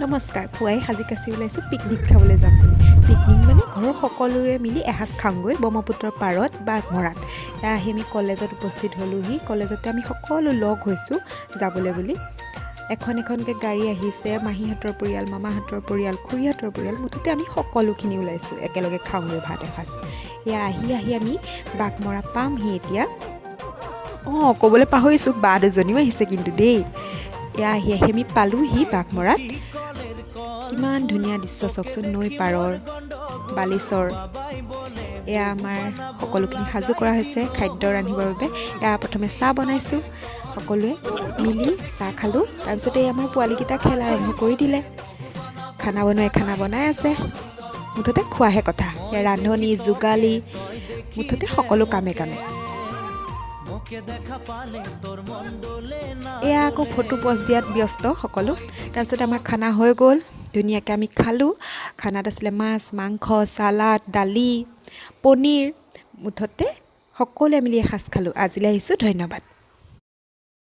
নমস্কাৰ, পুৱাই সাজি কাচি ওলাইছোঁ পিকনিক খাবলৈ যাম বুলি। পিকনিক মানে ঘৰৰ সকলোৰে মিলি এসাঁজ খাওঁগৈ ব্ৰহ্মপুত্ৰৰ পাৰত বাঘমৰাত। এয়া আহি আমি কলেজত উপস্থিত হ'লোঁহি। কলেজতে আমি সকলো লগ হৈছোঁ যাবলৈ বুলি। এখন এখনকৈ গাড়ী আহিছে, মাহীহঁতৰ পৰিয়াল, মামাহঁতৰ পৰিয়াল, খুৰীহঁতৰ পৰিয়াল, মুঠতে আমি সকলোখিনি ওলাইছোঁ একেলগে খাওঁগৈ ভাত এসাঁজ। এয়া আহি আমি বাঘমৰা পামহি এতিয়া। ক'বলৈ পাহৰিছোঁ, বা দুজনীও আহিছে কিন্তু দেই। এয়া আহি আমি পালোঁহি বাঘমৰাত। কিমান ধুনীয়া দৃশ্য চাওকচোন, নৈ পাৰৰ বালিচৰ। এয়া আমাৰ সকলোখিনি সাজু কৰা হৈছে খাদ্য ৰান্ধিবৰ বাবে। এয়া প্ৰথমে চাহ বনাইছোঁ, সকলোৱে মিলি চাহ খালোঁ। তাৰপিছতে এই আমাৰ পোৱালীকেইটা খেল আৰম্ভ কৰি দিলে। খানা বনাই আছে, মুঠতে খোৱাহে কথা। এয়া ৰান্ধনি যোগালী, মুঠতে সকলো কামে এয়া আকৌ ফটো পষ্ট দিয়াত ব্যস্ত সকলো। তাৰপিছত আমাৰ খানা হৈ গ'ল, ধুনীয়াকৈ আমি খালোঁ। খানাত আছিলে মাছ, মাংস, চালাড, দালি, পনীৰ, মুঠতে সকলোৱে মিলি এসাঁজ খালোঁ। আজিলৈ আহিছোঁ, ধন্যবাদ।